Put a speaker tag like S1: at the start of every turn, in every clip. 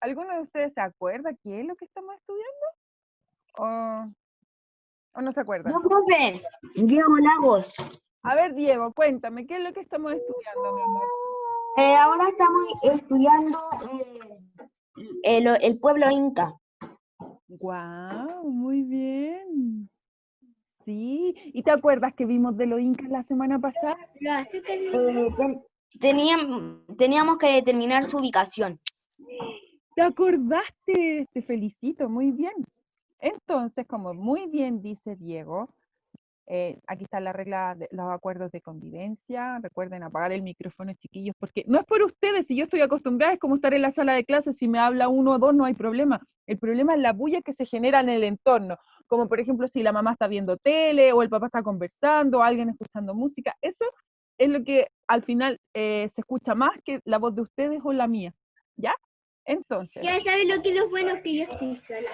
S1: ¿Alguno de ustedes se acuerda qué es lo que estamos estudiando? ¿O no se acuerdan?
S2: Yo, profe, Diego Lagos.
S1: A ver, Diego, cuéntame, ¿qué es lo que estamos estudiando, mi amor?
S2: Ahora estamos estudiando el pueblo inca.
S1: ¡Guau! Muy bien. Sí, ¿y te acuerdas que vimos de los incas la semana pasada?
S2: Teníamos que determinar su ubicación.
S1: ¿Te acordaste? Te felicito, muy bien. Entonces, como muy bien dice Diego, aquí está la regla de los acuerdos de convivencia. Recuerden apagar el micrófono, chiquillos, porque no es por ustedes, si yo estoy acostumbrada, es como estar en la sala de clases, si me habla uno o dos no hay problema. El problema es la bulla que se genera en el entorno, como por ejemplo si la mamá está viendo tele, o el papá está conversando, o alguien escuchando música. Eso es lo que al final se escucha más que la voz de ustedes o la mía, ¿ya? Entonces,
S3: Ya sabes lo que es bueno que yo estoy sola.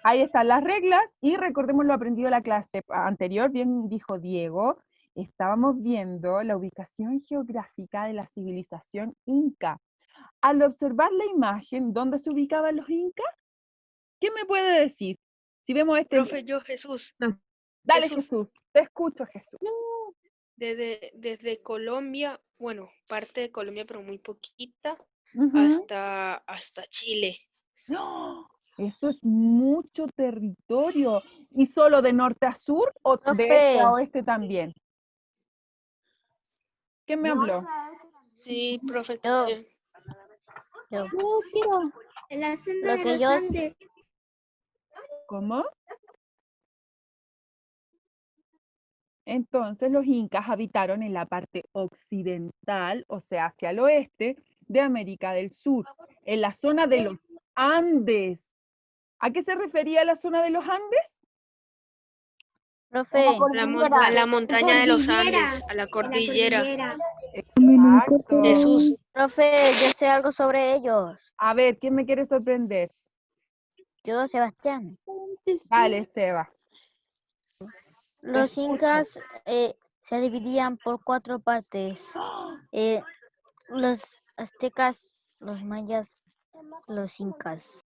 S1: ahí están las reglas y recordemos lo aprendido en la clase anterior, bien dijo Diego, estábamos viendo la ubicación geográfica de la civilización inca. Al observar la imagen, ¿dónde se ubicaban los incas? ¿Qué me puede decir? Si vemos este...
S4: Profe, yo, Jesús.
S1: Dale,
S4: Jesús.
S1: Jesús, te escucho, Jesús.
S4: Desde Colombia, bueno, parte de Colombia, pero muy poquita,
S1: Ujú.
S4: hasta Chile.
S1: ¡Oh! Eso es mucho territorio. ¿Y solo de norte a sur o de este a
S5: Profe,
S1: oeste también? ¿Quién me habló?
S4: Sí, profe.
S5: yo quiero
S3: En la zona
S5: lo
S3: de
S5: que
S3: los
S5: yo
S3: Andes.
S1: ¿Cómo? Entonces los incas habitaron en la parte occidental, o sea, hacia el oeste de América del Sur, en la zona de los Andes. ¿A qué se refería la zona de los Andes?
S5: profe,
S4: A la montaña de los Andes, a la cordillera.
S1: Exacto.
S4: Jesús.
S5: profe, yo sé algo sobre ellos.
S1: A ver, ¿quién me quiere sorprender?
S5: Yo, Sebastián.
S1: Dale, Seba.
S5: Los incas se dividían por 4 partes. Los aztecas, los mayas, los incas.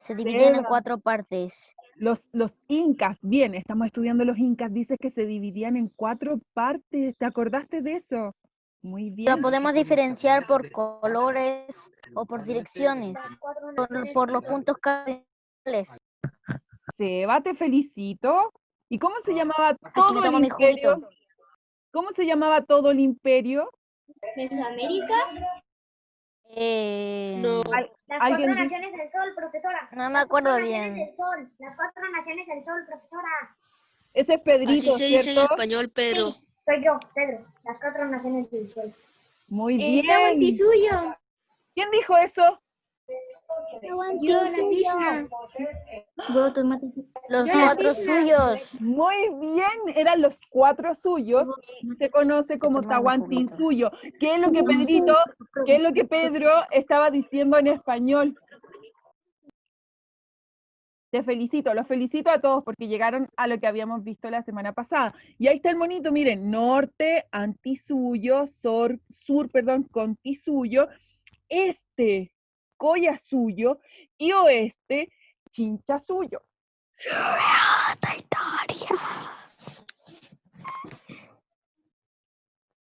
S5: Se dividían en
S1: Seba.
S5: 4 partes.
S1: Los incas, bien, estamos estudiando los incas, dice que se dividían en 4 partes. ¿Te acordaste de eso? Muy bien.
S5: Pero podemos diferenciar por colores o por direcciones, por los puntos cardinales.
S1: Seba, te felicito. ¿Y cómo se llamaba
S5: Aquí
S1: todo
S5: me
S1: el
S5: tomo mi
S1: imperio?
S5: juguito.
S1: ¿Cómo se llamaba todo el imperio?
S3: Mesoamérica.
S4: No.
S3: Las
S1: ¿Alguien
S3: 4
S1: dice?
S3: naciones del sol, profesora.
S5: No me acuerdo
S3: Las 4
S5: bien.
S3: naciones del sol. Las 4 naciones del sol, profesora.
S1: Ese es
S4: Así
S1: Pedrito,
S4: se dice en
S1: ¿cierto?
S4: español, Pedro.
S3: Sí, soy yo, Pedro. Las 4 naciones del sol.
S1: Muy
S3: Está
S1: bien.
S3: Guantisuyo.
S1: ¿Quién dijo eso?
S3: Yo, la Krishna.
S5: Los
S3: Yo la
S5: 4
S3: Krishna.
S5: suyos.
S1: Muy bien, eran los 4 suyos y se conoce como
S5: tomaba mi
S1: Tahuantinsuyo. ¿Qué es lo que Pedrito, qué es lo que Pedro estaba diciendo en español? Te felicito, los felicito a todos porque llegaron a lo que habíamos visto la semana pasada. Y ahí está el monito, miren, norte, antisuyo, sur, contisuyo, este, collasuyo y oeste, chinchasuyo.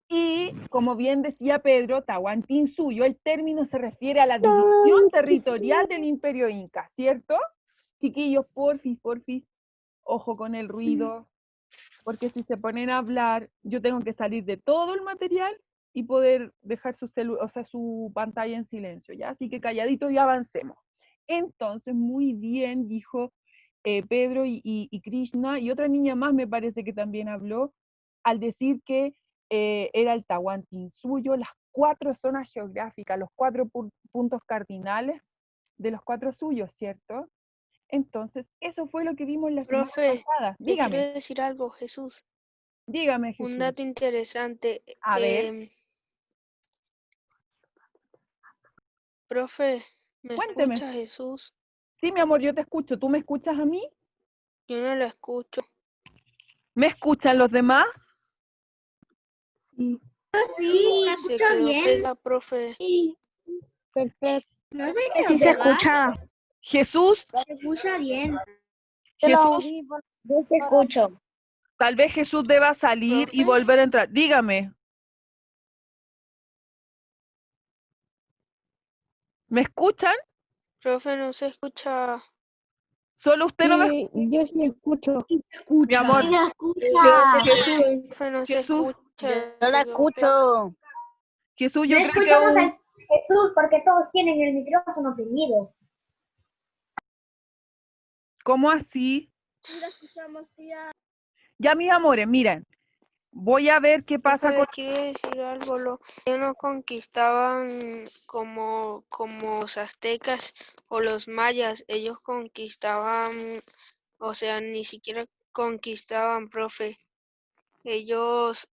S1: Y como bien decía Pedro, Tahuantinsuyo, el término se refiere a la división territorial del Imperio Inca, ¿cierto? Chiquillos, porfis, ojo con el ruido, porque si se ponen a hablar, yo tengo que salir de todo el material y poder dejar su pantalla en silencio, ¿ya? Así que calladitos y avancemos. Entonces, muy bien, dijo Pedro y Krishna, y otra niña más me parece que también habló, al decir que era el Tahuantinsuyo, las 4 zonas geográficas, los 4 puntos cardinales de los 4 suyos, ¿cierto? Entonces, eso fue lo que vimos la semana
S4: Profe,
S1: pasada.
S4: le quiero
S1: Dígame,
S4: decir algo, Jesús.
S1: dígame,
S4: Un
S1: Jesús.
S4: dato interesante.
S1: A ver,
S4: Profe, ¿me
S1: cuénteme.
S4: escucha, Jesús?
S1: Sí, mi amor, yo te escucho. ¿Tú me escuchas a mí?
S4: Yo no lo escucho.
S1: ¿Me escuchan los demás?
S3: Sí, me
S4: Se
S3: escucha
S4: quedó
S3: bien.
S4: pegada, profe.
S5: Perfecto.
S3: No sé
S5: Sí se escucha.
S1: Jesús,
S3: Se escucha bien.
S1: Jesús,
S2: Yo te escucho.
S1: tal vez Jesús deba salir y
S4: ¿Profe?
S1: volver a entrar. Dígame, ¿me escuchan?
S4: Profe, no se escucha.
S1: Solo usted no me...
S5: Yo sí escucho.
S3: Sí se escucha.
S1: Mi amor,
S2: Sí se escucha.
S1: Jesús,
S4: Profe, no se
S1: Jesús,
S4: escucha.
S5: Yo la escucho.
S1: Jesús,
S3: No
S1: yo creo que
S3: escuchamos a
S1: aún...
S3: Jesús porque todos tienen el micrófono prendido.
S1: ¿Cómo así? Ya, mis amores, miren, voy a ver qué pasa
S4: Profe,
S1: con...
S4: le quiero decir algo. Ellos no conquistaban como los aztecas o los mayas. Ellos conquistaban, o sea, ni siquiera conquistaban, profe. Ellos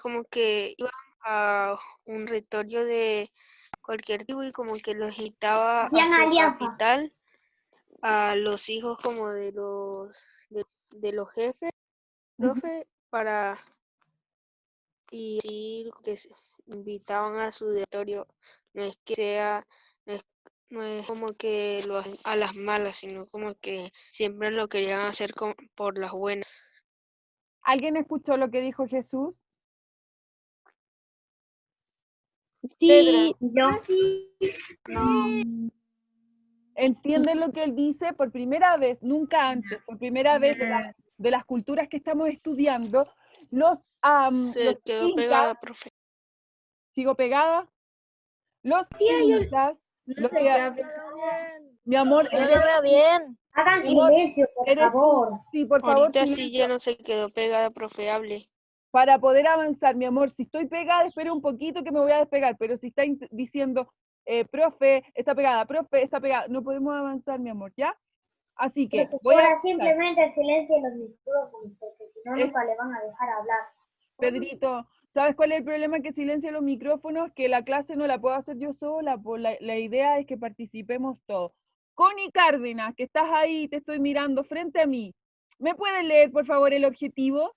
S4: como que iban a un territorio de cualquier tribu y como que los invitaba a
S3: Hacían
S4: su
S3: alianza.
S4: capital, a los hijos como de los jefes, profe, para y que se invitaban a su territorio. No es que sea, no es, no es como que lo hacen a las malas, sino como que siempre lo querían hacer por las buenas.
S1: ¿Alguien escuchó lo que dijo Jesús?
S5: Sí.
S3: Yo sí.
S1: ¿Entienden lo que él dice? Por primera vez, nunca antes, por primera vez de las culturas que estamos estudiando, los
S4: Se quedó
S1: incas,
S4: pegada, profe.
S1: ¿sigo pegada? Los incas,
S3: No
S1: lo
S3: sé
S1: que,
S3: qué habla.
S1: mi amor,
S5: Yo lo veo bien.
S3: Hagan
S1: mi amor,
S3: silencio, por
S1: eres tú.
S3: favor.
S1: Sí, por favor,
S4: Ahorita sí
S1: silencio.
S4: ya no se quedó pegada, profe, hable.
S1: Para poder avanzar, mi amor, si estoy pegada, espera un poquito que me voy a despegar, pero si está diciendo, profe, está pegada, no podemos avanzar, mi amor, ¿ya? Así que voy a
S3: Profesora,
S1: avanzar.
S3: simplemente silencio los micrófonos, porque si no,
S1: Es-
S3: nunca le van a dejar hablar.
S1: Pedrito, ¿sabes cuál es el problema que silencia los micrófonos? Que la clase no la puedo hacer yo sola, pues la idea es que participemos todos. Connie Cárdenas, que estás ahí, te estoy mirando frente a mí. ¿Me puedes leer, por favor, el objetivo?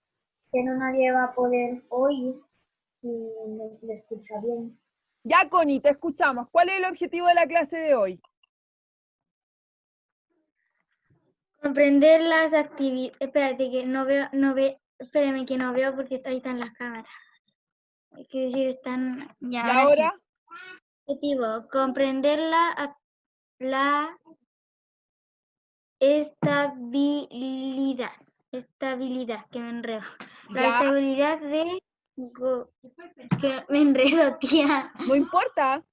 S3: Que no nadie va a poder oír si no se le escucha bien.
S1: Ya, Connie, te escuchamos. ¿Cuál es el objetivo de la clase de hoy?
S3: Comprender las actividades. Espérate, que no veo. Espérame, que no veo porque ahí están las cámaras. Es decir, están. Ya,
S1: ¿Y
S3: ahora sí.
S1: ahora?
S3: Objetivo: comprender la estabilidad. Estabilidad, que me enredo. La
S1: Ya,
S3: estabilidad de. Que me enredo, tía.
S1: no importa,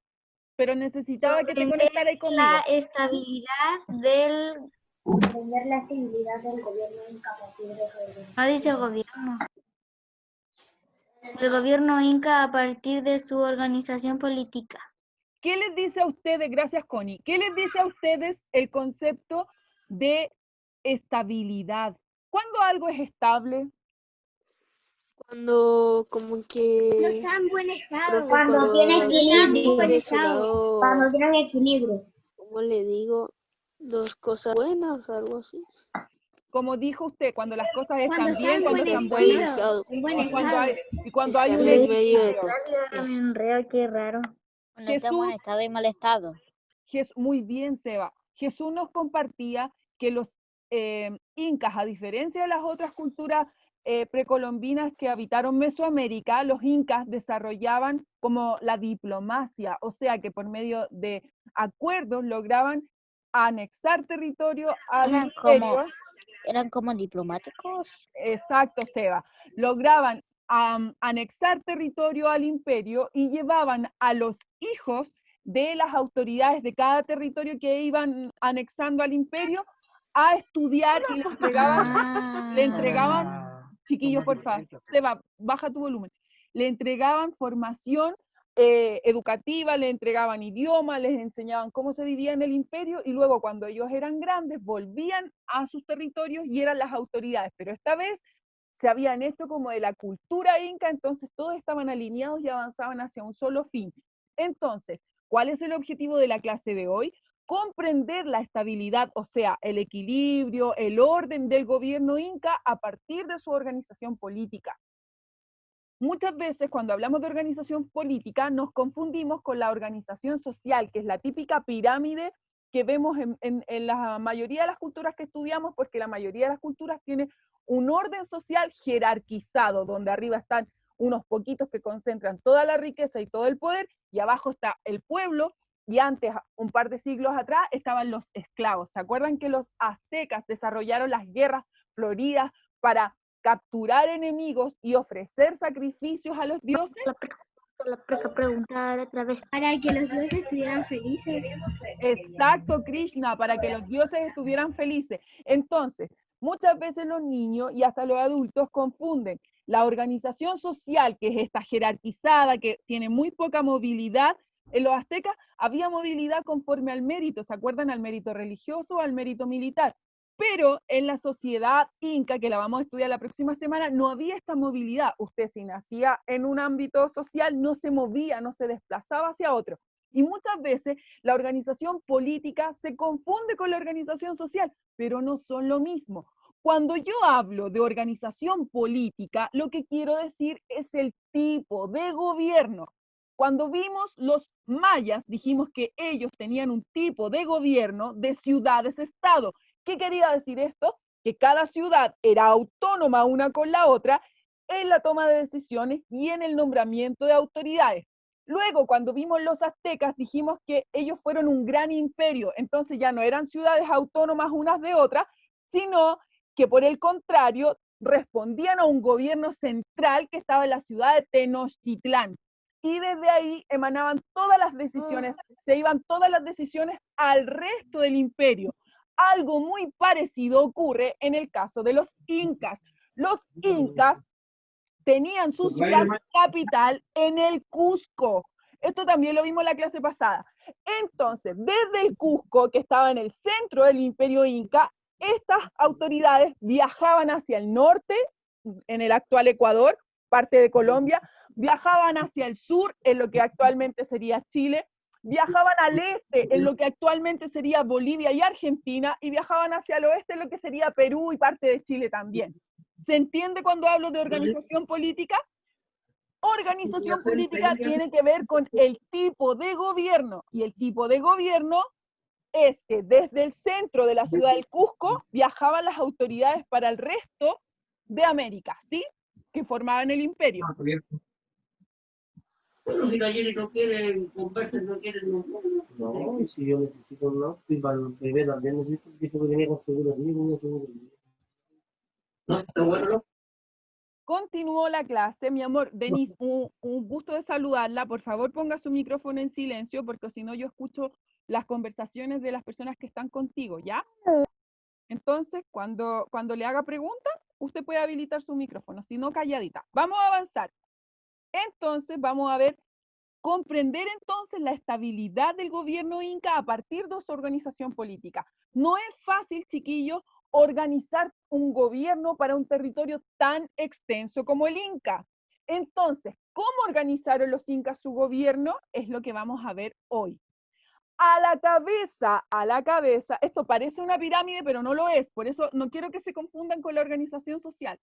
S1: pero necesitaba que te
S3: Comprender
S1: conectaras conmigo.
S3: la estabilidad del. Comprender la estabilidad del gobierno inca a partir de su gobierno. No dice gobierno. El gobierno inca a partir de su organización política.
S1: ¿Qué les dice a ustedes, gracias Connie, qué les dice a ustedes el concepto de estabilidad? ¿Cuándo algo es estable?
S4: Cuando como
S3: No
S4: que,
S3: está en buen estado.
S4: profe,
S3: Cuando tiene equilibrio.
S4: tiene de su lado,
S3: Cuando tiene equilibrio.
S4: ¿cómo le digo? Dos cosas buenas, algo así.
S1: Como dijo usted, cuando las cosas
S3: Cuando
S1: están
S3: está
S1: bien,
S3: en
S1: cuando
S3: buen
S1: están buenas,
S4: Estabilizado.
S3: En buen
S1: y cuando
S3: estado.
S1: hay, y cuando hay
S4: Está
S1: un
S4: en medio de
S1: equilibrio.
S3: Me enredo, qué raro.
S5: Cuando está en buen
S1: Jesús,
S5: estado y mal estado.
S1: muy bien, Seba. Jesús nos compartía que los incas, a diferencia de las otras culturas precolombinas que habitaron Mesoamérica, los incas desarrollaban como la diplomacia, o sea que por medio de acuerdos lograban anexar territorio al imperio.
S5: Eran como diplomáticos.
S1: Exacto, Seba. Lograban anexar territorio al imperio y llevaban a los hijos de las autoridades de cada territorio que iban anexando al imperio a estudiar y le entregaban, chiquillos, por favor, Seba, baja tu volumen, le entregaban formación educativa, le entregaban idioma, les enseñaban cómo se vivía en el imperio y luego cuando ellos eran grandes volvían a sus territorios y eran las autoridades, pero esta vez se habían hecho como de la cultura inca, entonces todos estaban alineados y avanzaban hacia un solo fin. Entonces, ¿cuál es el objetivo de la clase de hoy? Comprender la estabilidad, o sea, el equilibrio, el orden del gobierno inca a partir de su organización política. Muchas veces cuando hablamos de organización política nos confundimos con la organización social, que es la típica pirámide que vemos en la mayoría de las culturas que estudiamos, porque la mayoría de las culturas tiene un orden social jerarquizado, donde arriba están unos poquitos que concentran toda la riqueza y todo el poder, y abajo está el pueblo, y antes, un par de siglos atrás, estaban los esclavos. ¿Se acuerdan que los aztecas desarrollaron las guerras floridas para capturar enemigos y ofrecer sacrificios a los dioses?
S3: La pregunta otra vez.
S2: Para que los dioses estuvieran felices.
S1: Exacto, Krishna, para que los dioses estuvieran felices. Entonces, muchas veces los niños y hasta los adultos confunden la organización social, que es esta jerarquizada, que tiene muy poca movilidad. En los aztecas había movilidad conforme al mérito, ¿se acuerdan? Al mérito religioso o al mérito militar. Pero en la sociedad inca, que la vamos a estudiar la próxima semana, no había esta movilidad. Usted si nacía en un ámbito social, no se movía, no se desplazaba hacia otro. Y muchas veces la organización política se confunde con la organización social, pero no son lo mismo. Cuando yo hablo de organización política, lo que quiero decir es el tipo de gobierno. Cuando vimos los mayas, dijimos que ellos tenían un tipo de gobierno de ciudades-estado. ¿Qué quería decir esto? Que cada ciudad era autónoma una con la otra en la toma de decisiones y en el nombramiento de autoridades. Luego, cuando vimos los aztecas, dijimos que ellos fueron un gran imperio, entonces ya no eran ciudades autónomas unas de otras, sino que por el contrario respondían a un gobierno central que estaba en la ciudad de Tenochtitlán. Y desde ahí emanaban todas las decisiones, se iban todas las decisiones al resto del imperio. Algo muy parecido ocurre en el caso de los incas. Los incas tenían su ciudad capital en el Cusco. Esto también lo vimos en la clase pasada. Entonces, desde el Cusco, que estaba en el centro del imperio inca, estas autoridades viajaban hacia el norte, en el actual Ecuador, parte de Colombia, viajaban hacia el sur, en lo que actualmente sería Chile, viajaban al este, en lo que actualmente sería Bolivia y Argentina, y viajaban hacia el oeste, en lo que sería Perú y parte de Chile también. ¿Se entiende cuando hablo de organización política? Organización política tiene que ver con el tipo de gobierno, y el tipo de gobierno es que desde el centro de la ciudad del Cusco viajaban las autoridades para el resto de América, ¿sí? Que formaban el imperio.
S6: Bueno, si ayer no quieren conversar, no quieren... No, y si yo necesito un outfit para el bebé también necesito, dijo que venía con seguro mío, un seguro mío. No, pero bueno, no.
S1: Continuó la clase, mi amor. Denise, un gusto de saludarla. Por favor, ponga su micrófono en silencio, porque si no yo escucho las conversaciones de las personas que están contigo, ¿ya? Entonces, cuando le haga preguntas, usted puede habilitar su micrófono, si no, calladita. Vamos a avanzar. Entonces, vamos a ver, comprender entonces la estabilidad del gobierno inca a partir de su organización política. No es fácil, chiquillos, organizar un gobierno para un territorio tan extenso como el Inca. Entonces, ¿cómo organizaron los incas su gobierno? Es lo que vamos a ver hoy. A la cabeza, esto parece una pirámide, pero no lo es, por eso no quiero que se confundan con la organización social.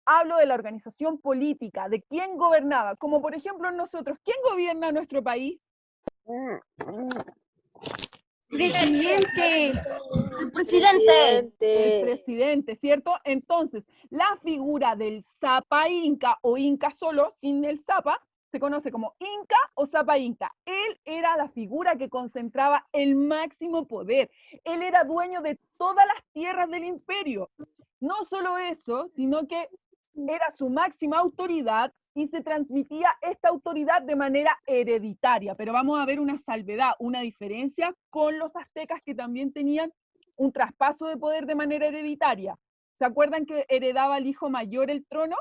S1: Hablo de la organización política, de quién gobernaba, como por ejemplo nosotros. ¿Quién gobierna nuestro país?
S2: Presidente.
S5: El presidente.
S1: El presidente, ¿cierto? Entonces, la figura del Zapa Inca o Inca solo, sin el Zapa, se conoce como Inca o Zapa Inca. Él era la figura que concentraba el máximo poder. Él era dueño de todas las tierras del imperio. No solo eso, sino que era su máxima autoridad y se transmitía esta autoridad de manera hereditaria. Pero vamos a ver una salvedad, una diferencia con los aztecas que también tenían un traspaso de poder de manera hereditaria. ¿Se acuerdan que heredaba el hijo mayor el trono?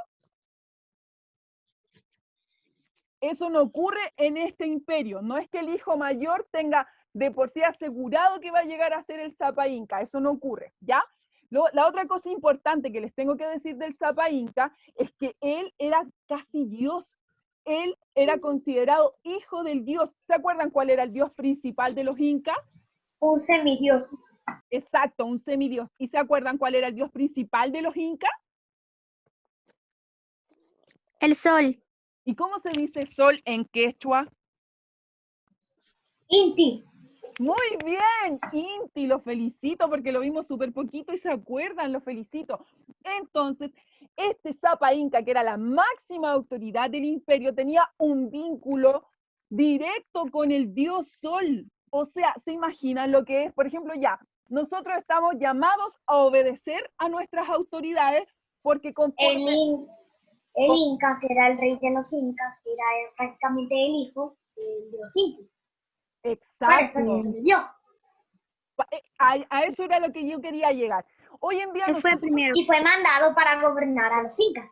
S1: Eso no ocurre en este imperio. No es que el hijo mayor tenga de por sí asegurado que va a llegar a ser el Zapa Inca. Eso no ocurre, ¿ya? La otra cosa importante que les tengo que decir del Zapa Inca es que él era casi Dios. Él era considerado hijo del Dios. ¿Se acuerdan cuál era el dios principal de los incas?
S3: Un semidios.
S1: Exacto, un semidios. ¿Y se acuerdan cuál era el dios principal de los incas?
S5: El sol.
S1: ¿Y cómo se dice sol en quechua?
S2: Inti.
S1: Muy bien, Inti, lo felicito porque lo vimos súper poquito y se acuerdan, lo felicito. Entonces, este Sapa Inca, que era la máxima autoridad del imperio, tenía un vínculo directo con el dios Sol. O sea, ¿se imaginan lo que es? Por ejemplo, ya, nosotros estamos llamados a obedecer a nuestras autoridades porque conforme...
S2: El Inca, que era el rey de los Incas, era prácticamente el hijo de los Incas.
S1: Exacto.
S2: Por eso es el dios.
S1: A eso era lo que yo quería llegar. Hoy en día nosotros...
S2: Y fue mandado para gobernar a los Incas.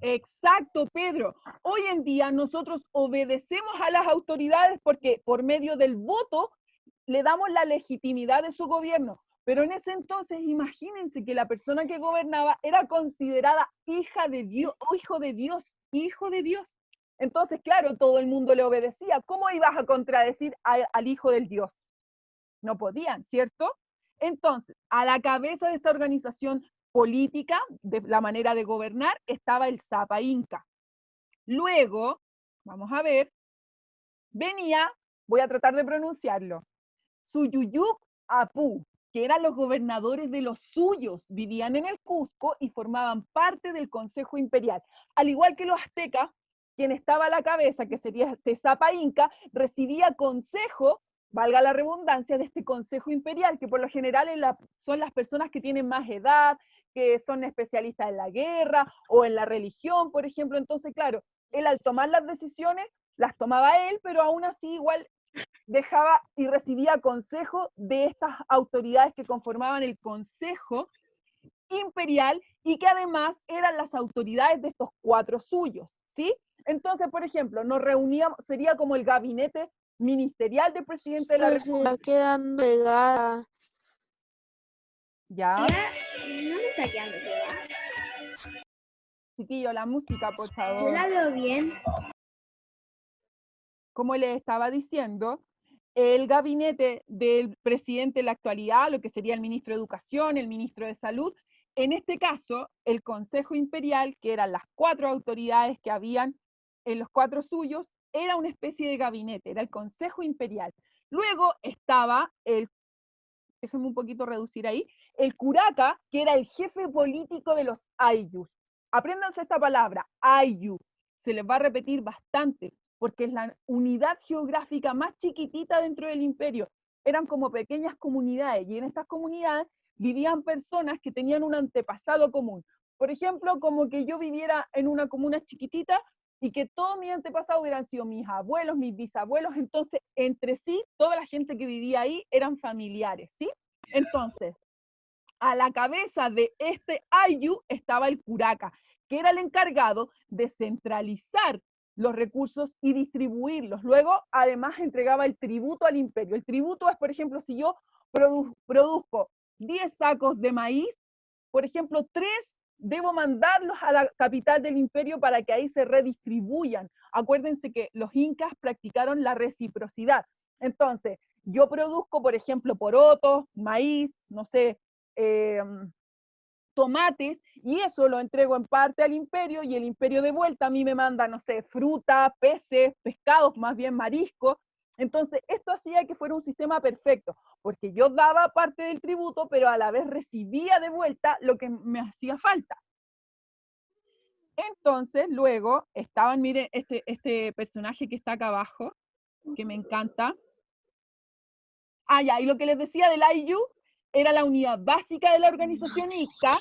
S1: Exacto, Pedro. Hoy en día nosotros obedecemos a las autoridades porque por medio del voto le damos la legitimidad de su gobierno. Pero en ese entonces, imagínense que la persona que gobernaba era considerada hija de Dios, o hijo de Dios, hijo de Dios. Entonces, claro, todo el mundo le obedecía. ¿Cómo ibas a contradecir al hijo del Dios? No podían, ¿cierto? Entonces, a la cabeza de esta organización política, de la manera de gobernar, estaba el Sapa Inca. Luego, vamos a ver, venía, voy a tratar de pronunciarlo, Suyuyuc Apu, que eran los gobernadores de los suyos, vivían en el Cusco y formaban parte del Consejo Imperial. Al igual que los aztecas, quien estaba a la cabeza, que sería este Sapa Inca, recibía consejo, valga la redundancia, de este Consejo Imperial, que por lo general son las personas que tienen más edad, que son especialistas en la guerra o en la religión, por ejemplo. Entonces, claro, él al tomar las decisiones, las tomaba él, pero aún así igual dejaba y recibía consejo de estas autoridades que conformaban el Consejo Imperial y que además eran las autoridades de estos 4 suyos, ¿sí? Entonces, por ejemplo, nos reuníamos, sería como el gabinete ministerial del presidente de la
S4: Se
S1: República.
S4: está quedando pegada.
S1: ¿Ya?
S2: No se está quedando pegada.
S1: Chiquillo, la música, por
S2: Yo
S1: favor.
S2: la veo bien.
S1: Como les estaba diciendo, el gabinete del presidente en la actualidad, lo que sería el ministro de Educación, el ministro de Salud, en este caso, el Consejo Imperial, que eran las 4 autoridades que habían en los 4 suyos, era una especie de gabinete, era el Consejo Imperial. Luego estaba déjenme un poquito reducir ahí, el curaca, que era el jefe político de los ayllus. Apréndanse esta palabra, ayllu, se les va a repetir bastante, porque es la unidad geográfica más chiquitita dentro del imperio. Eran como pequeñas comunidades, y en estas comunidades vivían personas que tenían un antepasado común. Por ejemplo, como que yo viviera en una comuna chiquitita y que todos mis antepasados hubieran sido mis abuelos, mis bisabuelos, entonces entre sí, toda la gente que vivía ahí eran familiares, ¿sí? Entonces, a la cabeza de este ayllu estaba el curaca, que era el encargado de centralizar los recursos y distribuirlos. Luego, además, entregaba el tributo al imperio. El tributo es, por ejemplo, si yo produzco 10 sacos de maíz, por ejemplo, 3 debo mandarlos a la capital del imperio para que ahí se redistribuyan. Acuérdense que los incas practicaron la reciprocidad. Entonces, yo produzco, por ejemplo, porotos, maíz, no sé, tomates, y eso lo entrego en parte al imperio, y el imperio de vuelta a mí me manda, no sé, fruta, peces, pescados, más bien marisco. Entonces, esto hacía que fuera un sistema perfecto, porque yo daba parte del tributo, pero a la vez recibía de vuelta lo que me hacía falta. Entonces, luego, estaban, miren, este personaje que está acá abajo, que me encanta. Ah, ya, y lo que les decía del ayllu era la unidad básica de la organización Inca,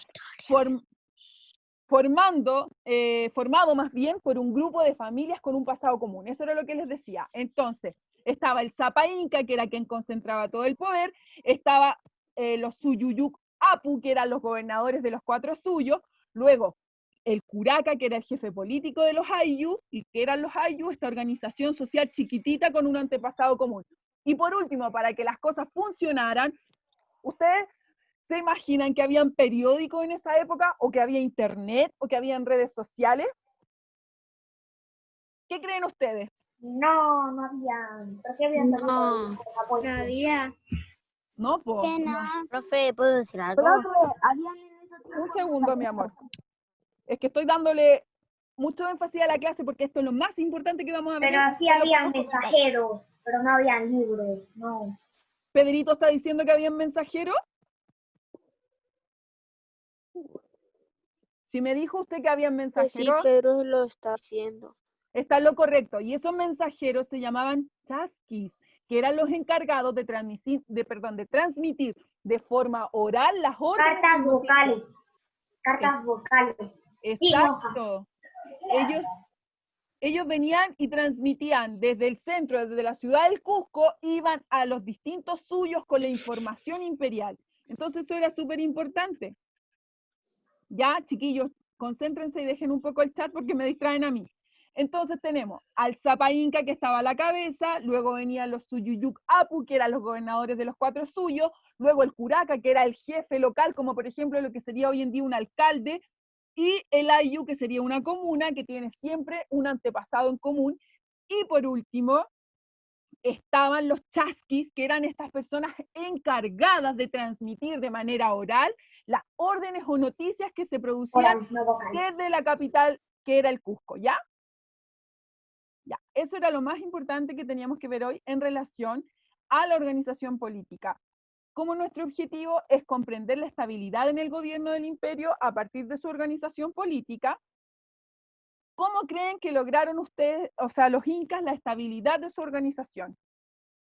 S1: formado más bien por un grupo de familias con un pasado común. Eso era lo que les decía. Entonces, estaba el Sapa Inca, que era quien concentraba todo el poder, estaba los Suyuyuc Apu, que eran los gobernadores de los 4 suyos, luego el curaca, que era el jefe político de los ayllu, y que eran los ayllu, esta organización social chiquitita con un antepasado común. Y por último, para que las cosas funcionaran, ¿ustedes se imaginan que habían periódicos en esa época, o que había internet, o que habían redes sociales? ¿Qué creen ustedes?
S2: No, no había. Pero sí había
S5: No.
S2: No había.
S1: No, po.
S5: ¿Qué no? Profe, ¿puedo decir algo?
S2: Habían en ese tiempo.
S1: Un segundo, mi amor. Es que estoy dándole mucho énfasis a la clase porque esto es lo más importante que vamos a ver.
S2: Pero así habían mensajeros, pero no habían libros, no.
S1: ¿Pedrito está diciendo que habían mensajeros? Si me dijo usted que habían
S4: Pues
S1: mensajeros,
S4: sí, Pedro lo está haciendo.
S1: está en lo correcto. Y esos mensajeros se llamaban chasquis, que eran los encargados de transmitir, de transmitir de forma oral las órdenes.
S2: Cartas vocales. Cartas vocales.
S1: Exacto. Ellos venían y transmitían desde el centro, desde la ciudad del Cusco, iban a los distintos suyos con la información imperial. Entonces eso era súper importante. Ya, chiquillos, concéntrense y dejen un poco el chat porque me distraen a mí. Entonces tenemos al Zapa Inca, que estaba a la cabeza, luego venían los Suyuyuc Apu, que eran los gobernadores de los 4 suyos, luego el Curaca, que era el jefe local, como por ejemplo lo que sería hoy en día un alcalde, y el Ayu, que sería una comuna, que tiene siempre un antepasado en común, y por último estaban los chasquis, que eran estas personas encargadas de transmitir de manera oral las órdenes o noticias que se producían desde la capital, que era el Cusco, ¿ya? Ya, eso era lo más importante que teníamos que ver hoy en relación a la organización política. Como nuestro objetivo es comprender la estabilidad en el gobierno del imperio a partir de su organización política, ¿cómo creen que lograron ustedes, o sea, los incas, la estabilidad de su organización?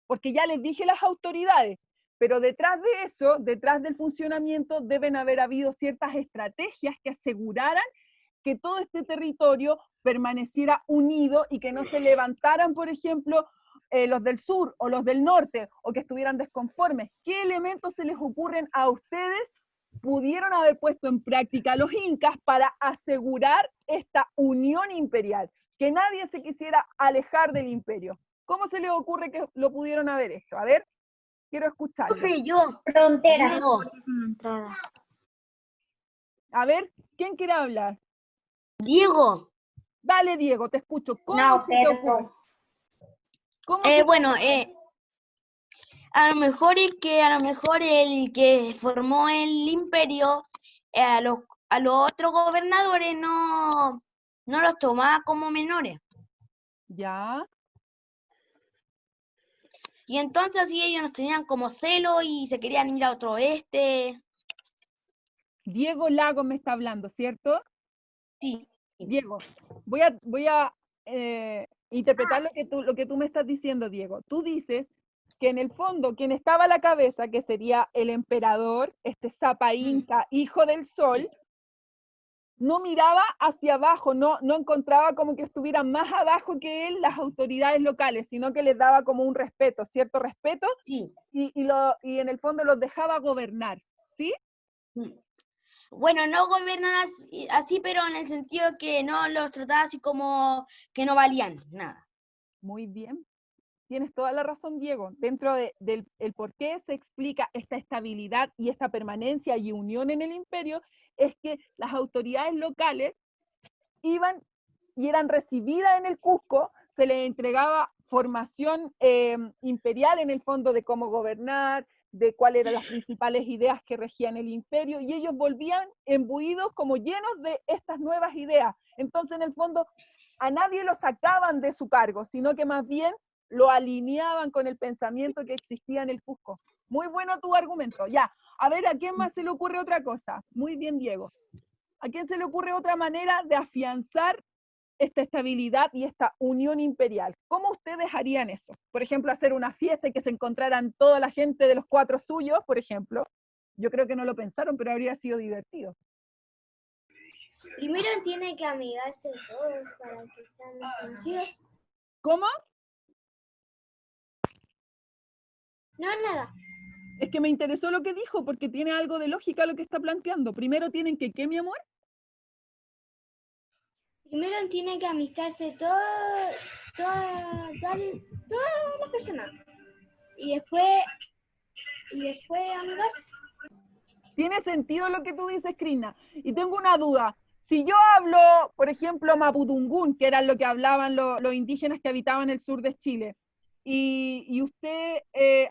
S1: Porque ya les dije las autoridades, pero detrás de eso, detrás del funcionamiento, deben haber habido ciertas estrategias que aseguraran que todo este territorio permaneciera unido y que no se levantaran, por ejemplo, los del sur o los del norte, o que estuvieran desconformes. ¿Qué elementos se les ocurren a ustedes pudieron haber puesto en práctica los incas para asegurar esta unión imperial? Que nadie se quisiera alejar del imperio. ¿Cómo se les ocurre que lo pudieron haber hecho? A ver, quiero escucharlo.
S5: Yo.
S2: Frontera.
S1: A ver, ¿quién quiere hablar?
S5: Diego.
S1: Dale, Diego, te escucho. ¿Cómo
S2: No,
S1: se te ocurre?
S2: Pedro.
S1: ¿Cómo se te
S5: Bueno,
S1: ocurre?
S5: a lo mejor el que formó el imperio, a los otros gobernadores no los tomaba como menores.
S1: Ya.
S5: Y entonces así ellos nos tenían como celo y se querían ir a otro oeste.
S1: Diego Lago me está hablando, ¿cierto?
S5: Sí.
S1: Diego, voy a interpretar lo que tú me estás diciendo, Diego. Tú dices que en el fondo quien estaba a la cabeza, que sería el emperador, este Zapa Inca, hijo del sol, no miraba hacia abajo, no encontraba como que estuvieran más abajo que él las autoridades locales, sino que les daba como un respeto, cierto respeto,
S5: Sí.
S1: y en el fondo los dejaba gobernar, ¿sí?
S5: Bueno, no gobiernan así, pero en el sentido que no los trataba así como que no valían nada.
S1: Muy bien. Tienes toda la razón, Diego. Dentro del por qué se explica esta estabilidad y esta permanencia y unión en el imperio, es que las autoridades locales iban y eran recibidas en el Cusco, se les entregaba formación imperial en el fondo de cómo gobernar, de cuáles eran las principales ideas que regían el imperio, y ellos volvían imbuidos como llenos de estas nuevas ideas. Entonces, en el fondo, a nadie lo sacaban de su cargo, sino que más bien lo alineaban con el pensamiento que existía en el Cusco. Muy bueno tu argumento. Ya, a ver, ¿a quién más se le ocurre otra cosa? Muy bien, Diego. ¿A quién se le ocurre otra manera de afianzar esta estabilidad y esta unión imperial? ¿Cómo ustedes harían eso? Por ejemplo, hacer una fiesta y que se encontraran toda la gente de los 4 suyos, por ejemplo. Yo creo que no lo pensaron, pero habría sido divertido.
S7: Primero tiene que amigarse todos para que sean más conocidos.
S1: ¿Cómo?
S7: No, nada.
S1: Es que me interesó lo que dijo, porque tiene algo de lógica lo que está planteando. Primero tienen que, ¿qué, mi amor?
S7: Primero tiene que amistarse todas las personas. Y después amigarse.
S1: Tiene sentido lo que tú dices, Krina. Y tengo una duda. Si yo hablo, por ejemplo, mapudungún, que era lo que hablaban los indígenas que habitaban el sur de Chile, y usted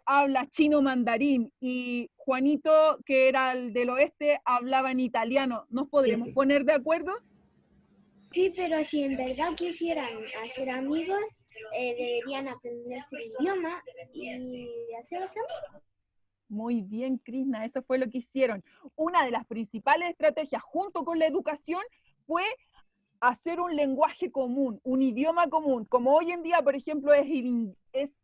S1: habla chino mandarín, y Juanito, que era el del oeste, hablaba en italiano, ¿nos podremos poner de acuerdo?
S7: Sí, pero si en verdad quisieran hacer amigos, deberían aprenderse el idioma y hacerlos amigos.
S1: Muy bien, Krishna, eso fue lo que hicieron. Una de las principales estrategias junto con la educación fue hacer un lenguaje común, un idioma común, como hoy en día, por ejemplo, es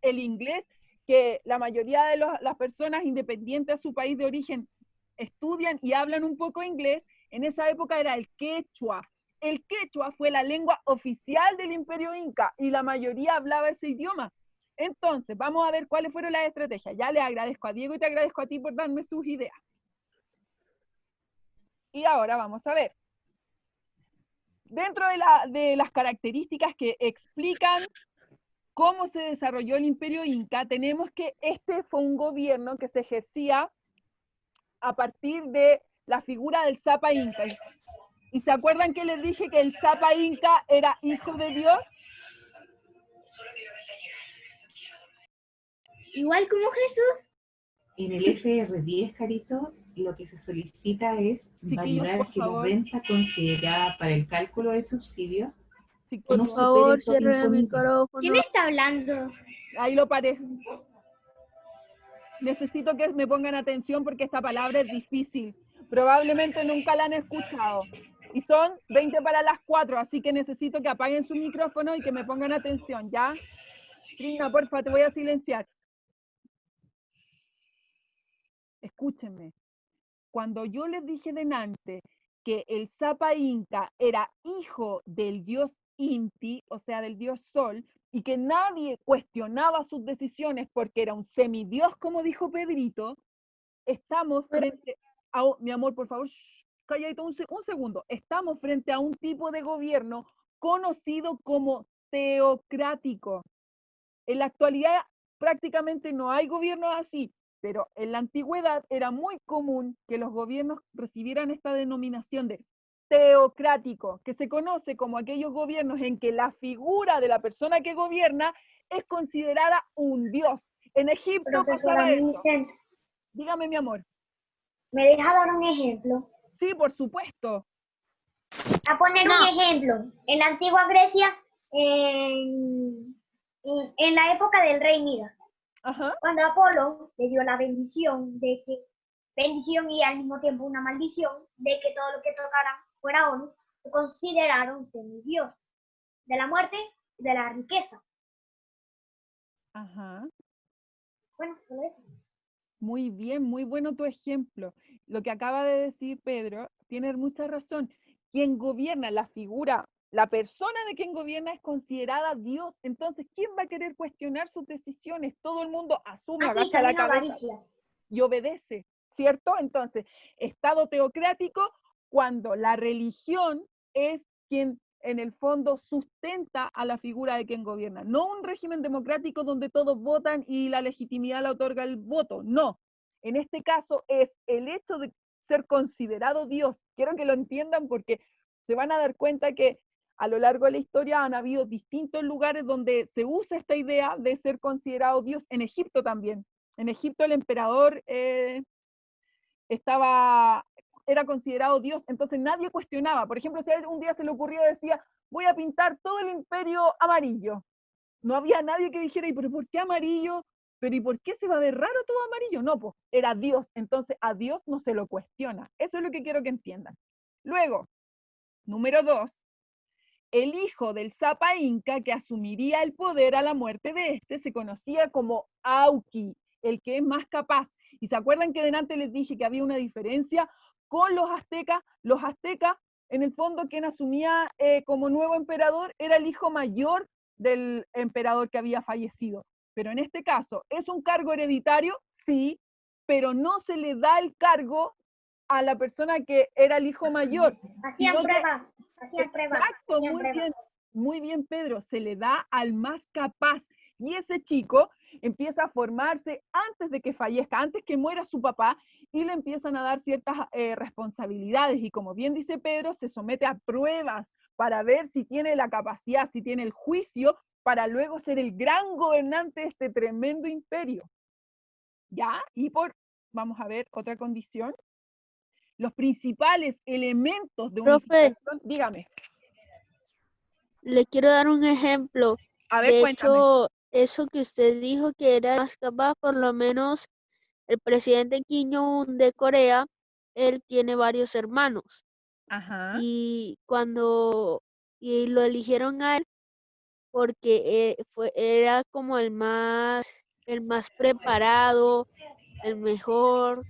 S1: el inglés, que la mayoría de las personas independientes de su país de origen estudian y hablan un poco inglés. En esa época era el quechua. El quechua fue la lengua oficial del Imperio Inca y la mayoría hablaba ese idioma. Entonces, vamos a ver cuáles fueron las estrategias. Ya le agradezco a Diego y te agradezco a ti por darme sus ideas. Y ahora vamos a ver. Dentro de las características que explican cómo se desarrolló el Imperio Inca, tenemos que este fue un gobierno que se ejercía a partir de la figura del Zapa Inca. ¿Y se acuerdan que les dije que el Zapa Inca era hijo de Dios?
S7: Igual como Jesús.
S8: En el FR10, Carito, lo que se solicita es
S1: Chiquillos,
S8: validar
S1: por
S8: que la
S1: favor.
S8: renta considerada para el cálculo de subsidios
S1: Chiquillos,
S8: no
S4: Por
S8: supere
S4: favor,
S8: el tope
S4: cierre el
S8: imponible.
S4: micrófono.
S7: ¿Quién está hablando?
S1: ahí lo paré. Necesito que me pongan atención porque esta palabra es difícil. Probablemente nunca la han escuchado. Y son 20 para las 4, así que necesito que apaguen su micrófono y que me pongan atención, ¿ya? Trina, porfa, te voy a silenciar. Escúchenme. Cuando yo les dije delante que el Zapa Inca era hijo del dios Inti, o sea, del dios Sol, y que nadie cuestionaba sus decisiones porque era un semidios, como dijo Pedrito, estamos frente a, mi amor, por favor, calladito un segundo, estamos frente a un tipo de gobierno conocido como teocrático. En la actualidad prácticamente no hay gobiernos así, pero en la antigüedad era muy común que los gobiernos recibieran esta denominación de teocrático, que se conoce como aquellos gobiernos en que la figura de la persona que gobierna es considerada un dios. En Egipto
S2: Profesora
S1: pasaba eso.
S2: Millicent,
S1: Dígame, mi amor.
S2: ¿me deja dar un ejemplo?
S1: Sí, por supuesto.
S2: A poner un ejemplo. En la antigua Grecia, en la época del rey Midas,
S1: Ajá.
S2: cuando Apolo le dio la bendición y al mismo tiempo una maldición de que todo lo que tocaran fuera oro, lo consideraron semidios de la muerte y de la riqueza.
S1: Ajá.
S2: Bueno, solo eso.
S1: Muy bien, muy bueno tu ejemplo. Lo que acaba de decir Pedro tiene mucha razón. Quien gobierna, la figura, la persona de quien gobierna es considerada Dios. Entonces, ¿quién va a querer cuestionar sus decisiones? Todo el mundo asume,
S2: Así,
S1: agacha la
S2: también
S1: cabeza
S2: avaricia.
S1: y obedece, ¿cierto? Entonces, Estado teocrático cuando la religión es quien en el fondo sustenta a la figura de quien gobierna. No un régimen democrático donde todos votan y la legitimidad la otorga el voto, no. En este caso es el hecho de ser considerado Dios. Quiero que lo entiendan porque se van a dar cuenta que a lo largo de la historia han habido distintos lugares donde se usa esta idea de ser considerado Dios. En Egipto también. En Egipto el emperador era considerado Dios, entonces nadie cuestionaba. Por ejemplo, si a él un día se le ocurrió, decía, voy a pintar todo el imperio amarillo. No había nadie que dijera, ¿y pero por qué amarillo? ¿Pero y por qué se va a ver raro todo amarillo? No, pues era Dios, entonces a Dios no se lo cuestiona. Eso es lo que quiero que entiendan. Luego, número 2, el hijo del Zapa Inca que asumiría el poder a la muerte de este se conocía como Auqui, el que es más capaz. ¿Y se acuerdan que delante les dije que había una diferencia con los aztecas? Los aztecas, en el fondo, quien asumía como nuevo emperador era el hijo mayor del emperador que había fallecido. Pero en este caso, ¿es un cargo hereditario? Sí, pero no se le da el cargo a la persona que era el hijo mayor.
S2: Hacían pruebas.
S1: Exacto, muy bien, Pedro, se le da al más capaz. Y ese chico empieza a formarse antes de que fallezca, antes que muera su papá, y le empiezan a dar ciertas responsabilidades. Y como bien dice Pedro, se somete a pruebas para ver si tiene la capacidad, si tiene el juicio, para luego ser el gran gobernante de este tremendo imperio. ¿Ya? Vamos a ver otra condición. Los principales elementos de
S4: Profe.
S1: unificación, dígame.
S4: le quiero dar un ejemplo.
S1: A ver,
S4: De
S1: cuéntame.
S4: hecho, eso que usted dijo que era más capaz, por lo menos el presidente Kim Jong-un de Corea, él tiene varios hermanos.
S1: Ajá.
S4: Y lo eligieron a él porque era como el más preparado, el mejor,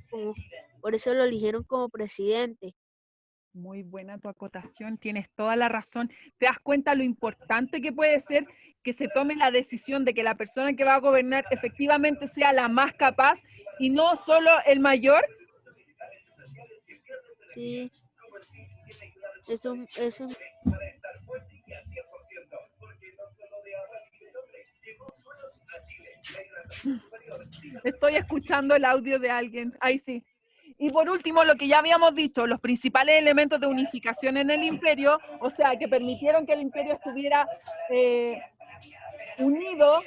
S4: por eso lo eligieron como presidente.
S1: Muy buena tu acotación, tienes toda la razón. ¿Te das cuenta lo importante que puede ser que se tome la decisión de que la persona que va a gobernar efectivamente sea la más capaz y no solo el mayor?
S4: Sí, eso
S1: Estoy escuchando el audio de alguien. Ahí sí. Y por último, lo que ya habíamos dicho, los principales elementos de unificación en el imperio, o sea, que permitieron que el imperio estuviera unido.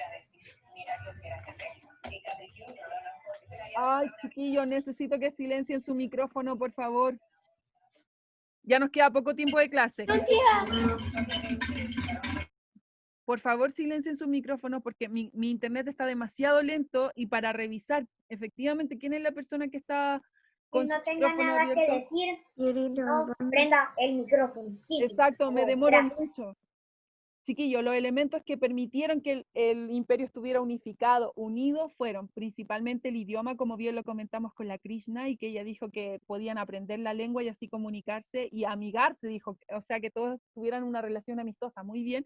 S1: Ay, chiquillos, necesito que silencien su micrófono, por favor. Ya nos queda poco tiempo de clase. Por favor, silencien su micrófono porque mi internet está demasiado lento y para revisar efectivamente quién es la persona que está con
S2: Quien
S1: su
S2: no tenga
S1: micrófono
S2: nada que
S1: abierto.
S2: decir, no prenda el micrófono. Sí,
S1: Exacto,
S2: por
S1: me
S2: favor,
S1: demoro
S2: gracias.
S1: mucho. Chiquillos, los elementos que permitieron que el imperio estuviera unificado, unido, fueron principalmente el idioma, como bien lo comentamos con la Krishna, y que ella dijo que podían aprender la lengua y así comunicarse y amigarse, dijo, o sea, que todos tuvieran una relación amistosa. Muy bien,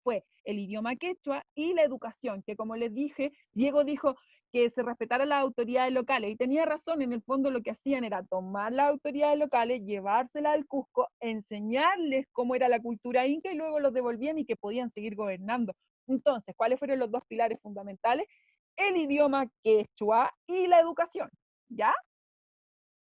S1: fue el idioma quechua y la educación, que como les dije, Diego dijo que se respetaran las autoridades locales, y tenía razón. En el fondo lo que hacían era tomar las autoridades locales, llevárselas al Cusco, enseñarles cómo era la cultura inca y luego los devolvían y que podían seguir gobernando. Entonces, ¿cuáles fueron los dos pilares fundamentales? El idioma quechua y la educación, ¿ya?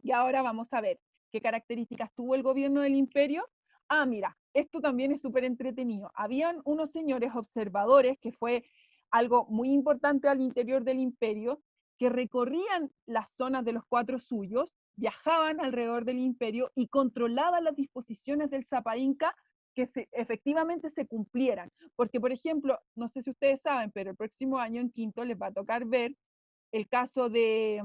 S1: Y ahora vamos a ver qué características tuvo el gobierno del imperio. Ah, mira, esto también es súper entretenido. Habían unos señores observadores, que fue algo muy importante al interior del imperio, que recorrían las zonas de los cuatro suyos, viajaban alrededor del imperio y controlaban las disposiciones del Zapa Inca que efectivamente se cumplieran. Porque, por ejemplo, no sé si ustedes saben, pero el próximo año en quinto les va a tocar ver el caso de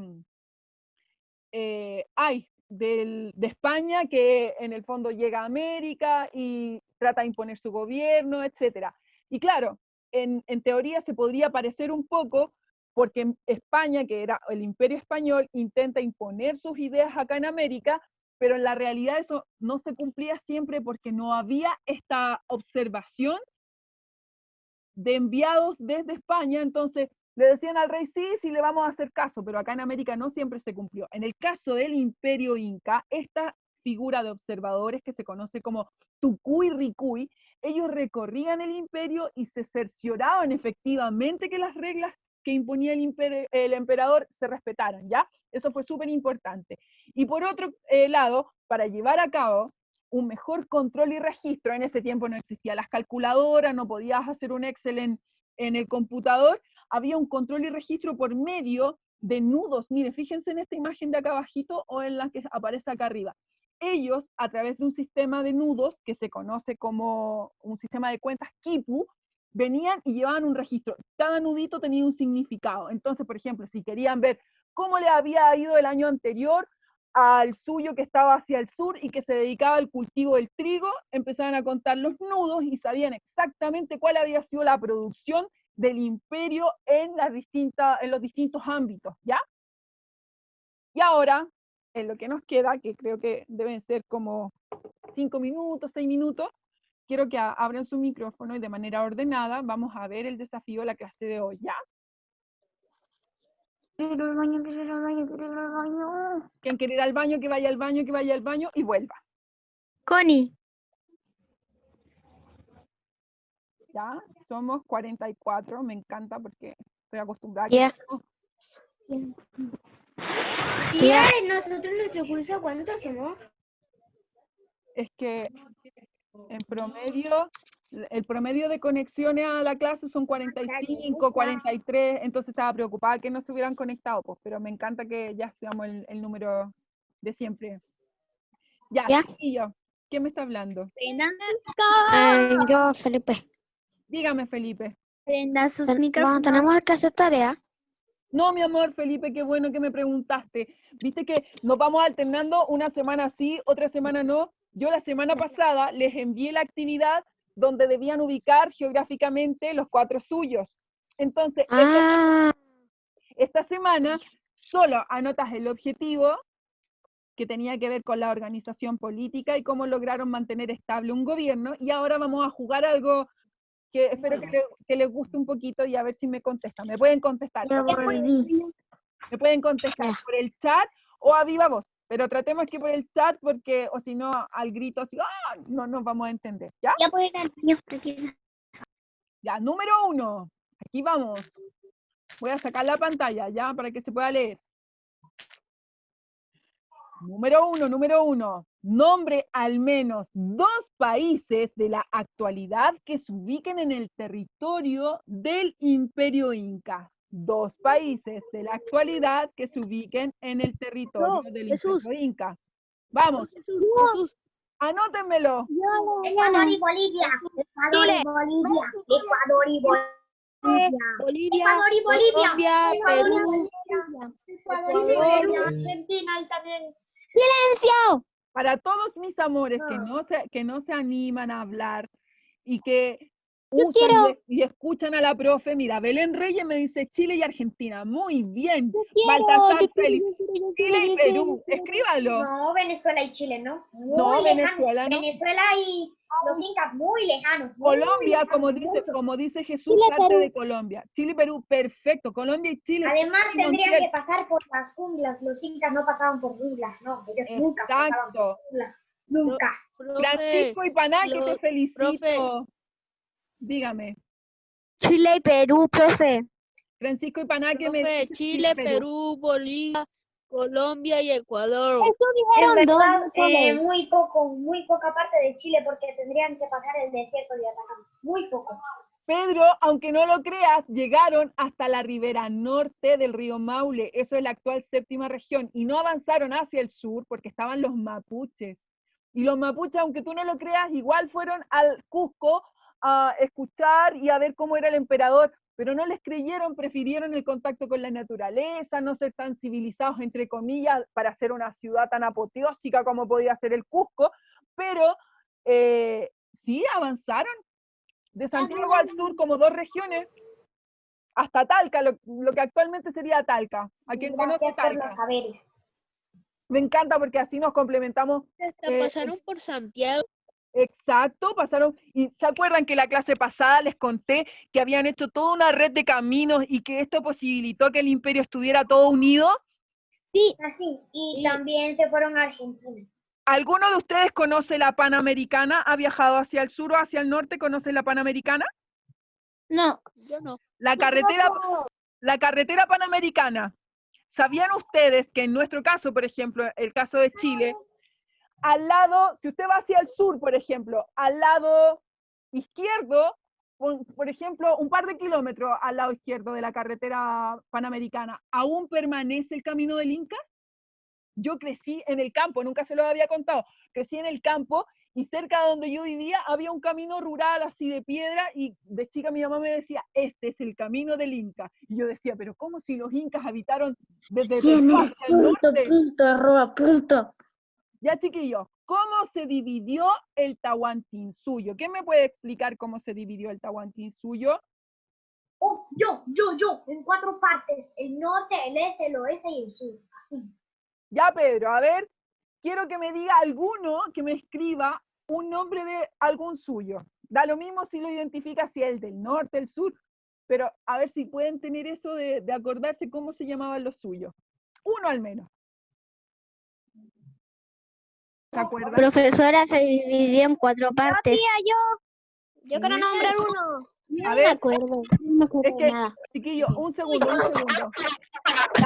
S1: de España, que en el fondo llega a América y trata de imponer su gobierno, etc. Y claro, en teoría se podría parecer un poco, porque España, que era el imperio español, intenta imponer sus ideas acá en América, pero en la realidad eso no se cumplía siempre porque no había esta observación de enviados desde España. Entonces le decían al rey, sí, sí le vamos a hacer caso, pero acá en América no siempre se cumplió. En el caso del imperio inca, esta figura de observadores que se conoce como Tucuy Ricuy, ellos recorrían el imperio y se cercioraban efectivamente que las reglas que imponía el emperador se respetaran, ¿ya? Eso fue súper importante. Y por otro lado, para llevar a cabo un mejor control y registro, en ese tiempo no existían las calculadoras, no podías hacer un Excel en el computador, había un control y registro por medio de nudos. Mire, fíjense en esta imagen de acá abajito o en la que aparece acá arriba. Ellos, a través de un sistema de nudos que se conoce como un sistema de cuentas Kipu, venían y llevaban un registro. Cada nudito tenía un significado. Entonces, por ejemplo, si querían ver cómo le había ido el año anterior al suyo que estaba hacia el sur y que se dedicaba al cultivo del trigo, empezaban a contar los nudos y sabían exactamente cuál había sido la producción del imperio en los distintos ámbitos, ¿ya? Y ahora, en lo que nos queda, que creo que deben ser como 5 minutos, 6 minutos, quiero que abran su micrófono y de manera ordenada vamos a ver el desafío de la clase de hoy, ¿ya?
S3: Quiero ir al baño, quiero ir al baño, quiero ir al baño.
S1: Quien quiere ir al baño, que vaya al baño, que vaya al baño y vuelva.
S3: Connie.
S1: ¿Ya? Somos 44, me encanta porque estoy acostumbrada.
S5: Ya.
S7: Tía, nosotros nuestro curso, ¿cuántos somos?
S1: Es que en promedio, el promedio de conexiones a la clase son 45, 43, entonces estaba preocupada que no se hubieran conectado, pues, pero me encanta que ya seamos el número de siempre. Ya,
S5: Ya.
S1: chiquillos, ¿Quién me está hablando?
S9: Yo, Felipe.
S1: Dígame, Felipe.
S3: Prenda sus
S9: Bueno,
S3: micrófonos.
S9: tenemos que hacer tarea.
S1: No, mi amor, Felipe, qué bueno que me preguntaste. Viste que nos vamos alternando una semana sí, otra semana no. Yo la semana pasada les envié la actividad donde debían ubicar geográficamente los 4 suyos. Entonces, esta semana solo anotas el objetivo que tenía que ver con la organización política y cómo lograron mantener estable un gobierno. Y ahora vamos a jugar algo que espero que les guste un poquito y a ver si me contestan. Me pueden contestar.
S3: Ya volví.
S1: Me pueden contestar por el chat o a viva voz. Pero tratemos que por el chat porque, o si no, al grito así, ¡ah! No nos vamos a entender. ¿Ya?
S7: Ya puedo ir al baño, tranquila.
S1: Ya, número 1. Aquí vamos. Voy a sacar la pantalla, ¿ya? Para que se pueda leer. Número 1. Nombre al menos 2 países de la actualidad que se ubiquen en el territorio del Imperio Inca. 2 países de la actualidad que se ubiquen en el territorio del Imperio Inca. Vamos.
S4: Jesús.
S1: Anótenmelo.
S2: Ecuador y Bolivia. Ecuador y Bolivia. Ecuador y Bolivia.
S4: Bolivia,
S2: Ecuador y Bolivia.
S4: Colombia,
S2: Ecuador y
S4: Perú,
S2: Bolivia. Ecuador y Bolivia. Argentina y también.
S3: ¡Silencio!
S1: Para todos mis amores que no se animan a hablar y que usan y escuchan a la profe, mira, Belén Reyes me dice Chile y Argentina. Muy bien. Baltasar Félix, Chile y Perú. Escríbalo.
S2: No, Venezuela y Chile, ¿no? Muy
S1: No,
S2: lejanos.
S1: Venezuela no.
S2: Venezuela y los incas muy lejanos. muy
S1: Colombia,
S2: lejanos,
S1: como
S2: mucho.
S1: dice Jesús,
S3: Chile,
S1: parte
S3: Perú.
S1: de Colombia. Chile y Perú, perfecto. Colombia y Chile.
S2: Además
S1: Simón
S2: tendrían
S1: Tiel.
S2: que pasar por las junglas. Los incas no pasaban por junglas, no. Ellos nunca pasaban por
S1: Exacto.
S2: junglas. Nunca.
S1: Francisco y Paná, que te
S4: Profe,
S1: felicito. Dígame.
S3: Chile y Perú, profe.
S1: Francisco y Paná, que me
S4: profe,
S1: dice
S4: Chile, Perú, Bolivia, Colombia y Ecuador.
S2: En
S3: Dijeron dos.
S2: verdad, muy poca parte de Chile porque tendrían que pasar el desierto de Atacama. Muy poco.
S1: Pedro, aunque no lo creas, llegaron hasta la ribera norte del río Maule, eso es la actual 7ª región, y no avanzaron hacia el sur porque estaban los mapuches. Y los mapuches, aunque tú no lo creas, igual fueron al Cusco a escuchar y a ver cómo era el emperador, pero no les creyeron, prefirieron el contacto con la naturaleza, no ser tan civilizados, entre comillas, para ser una ciudad tan apoteósica como podía ser el Cusco, pero sí avanzaron. De Santiago al sur, como 2 regiones, hasta Talca, lo que actualmente sería Talca. ¿A quién conoce
S2: Gracias por
S1: Talca?
S2: los saberes.
S1: Me encanta porque así nos complementamos.
S4: Hasta pasaron por Santiago.
S1: Exacto, pasaron. ¿Y se acuerdan que la clase pasada les conté que habían hecho toda una red de caminos y que esto posibilitó que el imperio estuviera todo unido?
S2: Sí, así. Y también se fueron a Argentina.
S1: ¿Alguno de ustedes conoce la Panamericana? ¿Ha viajado hacia el sur o hacia el norte? ¿Conoce la Panamericana?
S3: No.
S4: Yo no.
S1: La carretera Panamericana. ¿Sabían ustedes que en nuestro caso, por ejemplo, el caso de Chile, al lado, si usted va hacia el sur, por ejemplo, al lado izquierdo, por ejemplo, un par de kilómetros al lado izquierdo de la carretera Panamericana, ¿aún permanece el camino del Inca? Yo crecí en el campo, nunca se lo había contado, crecí en el campo y cerca de donde yo vivía había un camino rural así de piedra y de chica mi mamá me decía, este es el camino del Inca. Y yo decía, pero ¿cómo si los incas habitaron desde Perú hacia el norte?
S3: Punto.
S1: Ya chiquillos, ¿cómo se dividió el Tahuantinsuyo? ¿Quién me puede explicar cómo se dividió el Tahuantinsuyo?
S2: Oh, yo, en 4 partes. El norte, el este, el oeste y el sur. Así.
S1: Ya, Pedro, a ver, quiero que me diga alguno que me escriba un nombre de algún suyo. Da lo mismo si lo identifica, si es el del norte, el sur, pero a ver si pueden tener eso de acordarse cómo se llamaban los suyos. Uno al menos. ¿Se acuerdan?
S3: Profesora, se dividió en 4 partes.
S7: Yo quiero nombrar uno.
S1: A ver,
S3: No me acuerdo
S1: es que,
S3: nada.
S1: chiquillos, un segundo.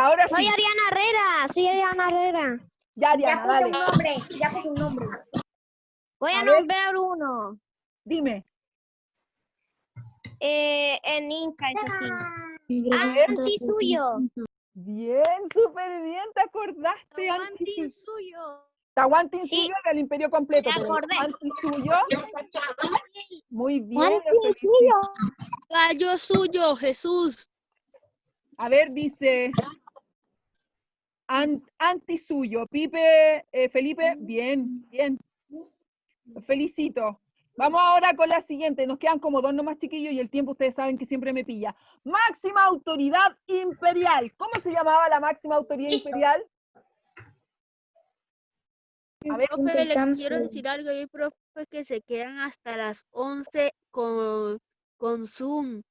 S1: Ahora
S7: Soy
S1: sí.
S7: Ariana Herrera.
S1: Ya, Ariana, dale.
S2: Ya puse un nombre.
S7: Voy
S1: A
S7: a
S1: ver.
S7: nombrar uno.
S1: Dime.
S7: En Inca, es así. Antisuyo.
S1: Bien, súper bien, te acordaste. Antisuyo.
S7: Antisuyo.
S1: Tahuantinsuyo era el imperio completo, pero Tahuantinsuyo, muy bien, los felicito.
S4: Gallo suyo, Jesús.
S1: A ver, dice Antisuyo, Felipe, bien, bien. Los felicito. Vamos ahora con la siguiente. Nos quedan como 2 nomás, chiquillos, y el tiempo ustedes saben que siempre me pilla. Máxima autoridad imperial. ¿Cómo se llamaba la máxima autoridad imperial? A ver,
S4: Profe, le quiero decir algo. Hay profes que se quedan hasta las 11 con Zoom.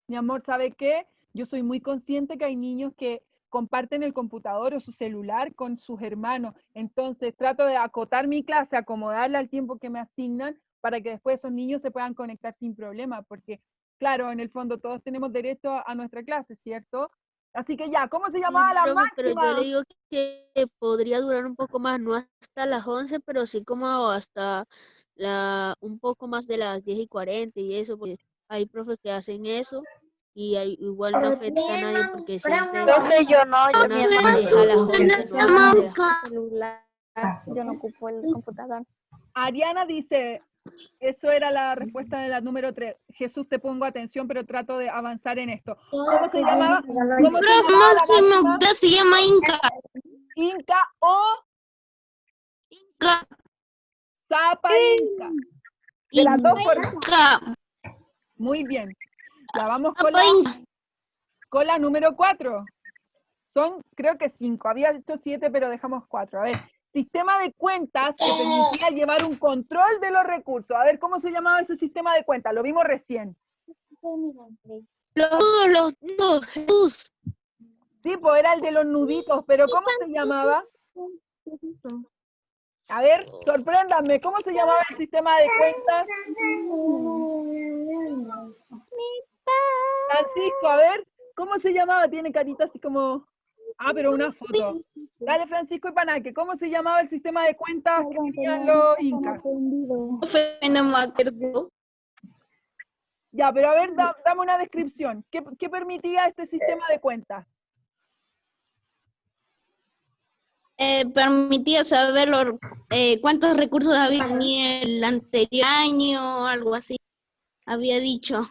S1: mi amor, ¿sabe qué? Yo soy muy consciente que hay niños que comparten el computador o su celular con sus hermanos. Entonces trato de acotar mi clase, acomodarla al tiempo que me asignan para que después esos niños se puedan conectar sin problema, porque claro, en el fondo todos tenemos derecho a nuestra clase, ¿cierto? Así que ya, ¿cómo se llamaba la
S4: Profe, pero
S1: máxima?
S4: yo le digo que podría durar un poco más, no hasta las 11, pero sí como hasta un poco más de las 10:40 y eso, porque hay profes que hacen eso y igual no afecta a nadie porque siempre
S2: Profe,
S3: yo no,
S4: van a a las 11, no a las 10.
S3: celular, yo no ocupo el computador.
S1: Ariana dice, eso era la respuesta de la número 3. Jesús, te pongo atención, pero trato de avanzar en esto. ¿Cómo se llamaba? ¿Cómo se llamaba la máxima?
S5: se llama Inca.
S1: Inca o
S5: Inca.
S1: Zapa Inca. De las dos formas.
S5: Inca.
S1: Muy bien. Ya vamos
S5: Zapa Inca.
S1: con la número 4. Son, creo que 5. Había hecho 7, pero dejamos 4. A ver, sistema de cuentas que permitía llevar un control de los recursos. A ver, ¿cómo se llamaba ese sistema de cuentas? Lo vimos recién.
S5: Los nudos, Jesús.
S1: Sí, pues era el de los nuditos, pero ¿cómo se llamaba? A ver, sorpréndanme, ¿cómo se llamaba el sistema de cuentas? Francisco, a ver, ¿cómo se llamaba? Tiene carita así como... Ah, pero una foto. Dale, Francisco y Panaque, ¿cómo se llamaba el sistema de cuentas que tenían los incas?
S5: No me acuerdo.
S1: Ya, pero a ver, dame una descripción. ¿Qué permitía este sistema de cuentas?
S5: Permitía saber cuántos recursos había ni el anterior año, algo así. Había dicho.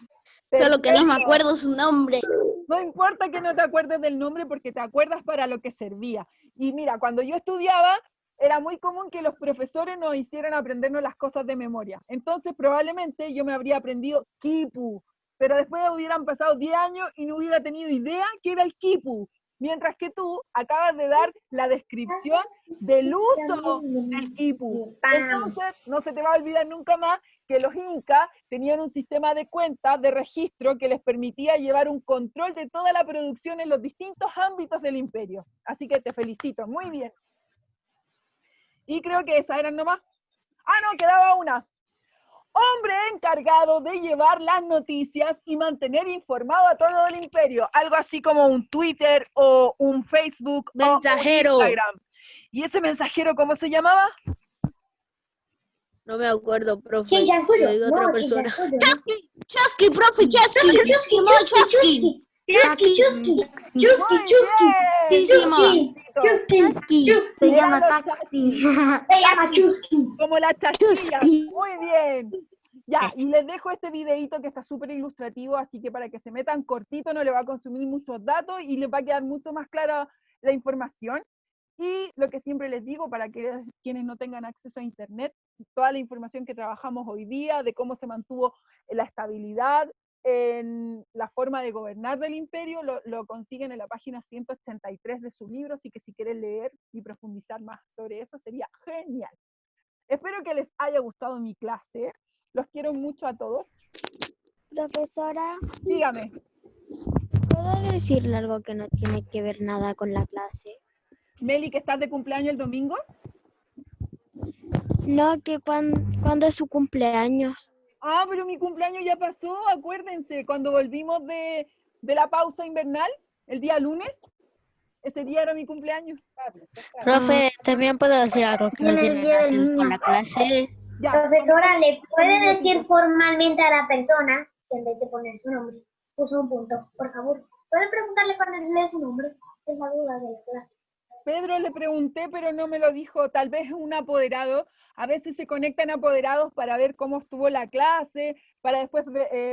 S5: Solo que no me acuerdo su nombre.
S1: No importa que no te acuerdes del nombre porque te acuerdas para lo que servía. Y mira, cuando yo estudiaba, era muy común que los profesores nos hicieran aprendernos las cosas de memoria. Entonces, probablemente yo me habría aprendido Kipu, pero después hubieran pasado 10 años y no hubiera tenido idea qué era el Kipu. Mientras que tú acabas de dar la descripción del uso del Kipu. Entonces, no se te va a olvidar nunca más que los incas tenían un sistema de cuentas, de registro, que les permitía llevar un control de toda la producción en los distintos ámbitos del imperio. Así que te felicito, muy bien. Y creo que esas eran nomás. Ah, no, quedaba una. Hombre encargado de llevar las noticias y mantener informado a todo el imperio. Algo así como un Twitter o un Facebook
S4: Mensajero.
S1: o un Instagram. ¿Y ese mensajero cómo se llamaba?
S4: No me acuerdo, profe.
S2: ¿Quién ya suyo?
S4: Lo digo a otra persona.
S5: Chasqui, profe, Chasqui.
S2: Chusqui.
S3: Se llama taxi.
S2: Se llama Chusqui.
S1: Como la chasquilla. Muy bien. Ya, y les dejo este videito que está súper ilustrativo, así que para que se metan cortito, no le va a consumir muchos datos y les va a quedar mucho más clara la información. Y lo que siempre les digo, para que quienes no tengan acceso a internet, toda la información que trabajamos hoy día, de cómo se mantuvo la estabilidad, en la forma de gobernar del imperio, lo consiguen en la página 183 de su libro, así que si quieren leer y profundizar más sobre eso, sería genial. Espero que les haya gustado mi clase. Los quiero mucho a todos.
S7: Profesora,
S1: Dígame.
S7: ¿puedo decirle algo que no tiene que ver nada con la clase?
S1: Meli, que estás de cumpleaños el domingo.
S7: No, que cuando es su cumpleaños.
S1: Ah, pero mi cumpleaños ya pasó, acuérdense, cuando volvimos de la pausa invernal, el día lunes, ese día era mi cumpleaños.
S9: Profe, también puedo decir algo que no tiene nada que ver con la clase.
S1: Ya.
S2: Profesora, ¿le puede decir formalmente a la persona que en vez de poner su nombre, puso un punto? Por favor, ¿puede preguntarle cuál es su nombre? Es la duda de la clase.
S1: Pedro le pregunté, pero no me lo dijo. Tal vez un apoderado. A veces se conectan apoderados para ver cómo estuvo la clase, para después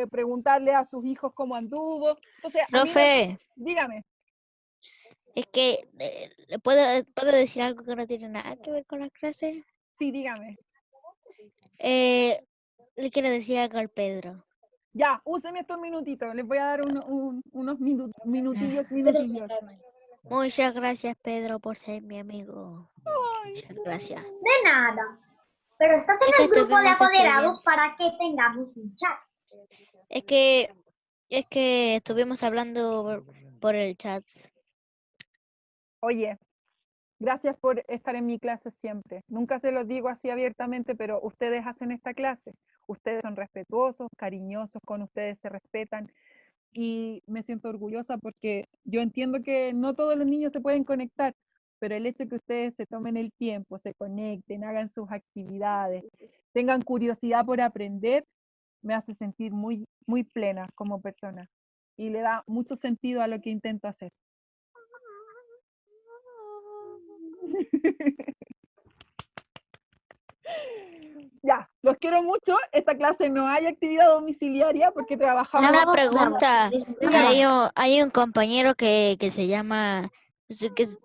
S1: preguntarle a sus hijos cómo anduvo. Entonces, a mí
S9: Profe,
S1: dígame.
S9: es que ¿puedo decir algo que no tiene nada que ver con la clase?
S1: Sí, dígame.
S9: Le quiero decir algo al Pedro.
S1: Ya, usen estos minutitos. Les voy a dar unos minutillos.
S9: Muchas gracias, Pedro, por ser mi amigo. Muchas gracias.
S2: De nada. Pero estás
S9: Es
S2: en
S9: que
S2: el grupo de
S9: estuvimos
S2: apoderados para que tengamos un chat.
S9: Es que estuvimos hablando por el chat.
S1: Oye, gracias por estar en mi clase siempre. Nunca se los digo así abiertamente, pero ustedes hacen esta clase. Ustedes son respetuosos, cariñosos, con ustedes se respetan. Y me siento orgullosa porque yo entiendo que no todos los niños se pueden conectar, pero el hecho de que ustedes se tomen el tiempo, se conecten, hagan sus actividades, tengan curiosidad por aprender, me hace sentir muy, muy plena como persona y le da mucho sentido a lo que intento hacer. Ya, los quiero mucho. Esta clase no hay actividad domiciliaria porque trabajamos.
S9: Una pregunta.
S1: Dígame.
S9: Hay un compañero que se llama,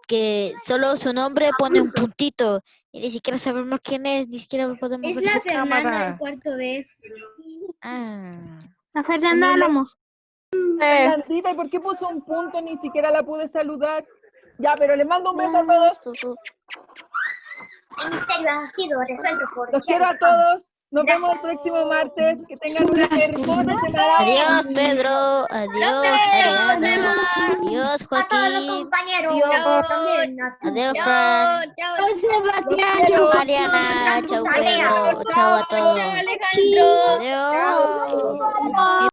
S9: que solo su nombre pone un puntito y ni siquiera sabemos quién es, ni siquiera podemos
S7: Es
S9: ver
S7: la
S9: su
S7: Fernanda
S9: cámara.
S7: del cuarto B.
S9: Ah.
S3: La Fernanda Álamos.
S1: Fernandita, ¿y por qué puso un punto? Ni siquiera la pude saludar. Ya, pero les mando un beso a todos.
S2: El misterio ha sido resuelto por
S1: Los quiero a todos. Nos vemos el próximo martes. Que tengan una hermosa semana.
S9: Adiós, Pedro. Adiós, Ariana. Adiós,
S2: a todos los
S9: Joaquín.
S2: compañeros.
S1: Adiós.
S2: También a ti.
S9: Adiós, Fran.
S1: Quiero.
S9: Mariana. Chau, Pedro. Chau a todos. Adiós. Mi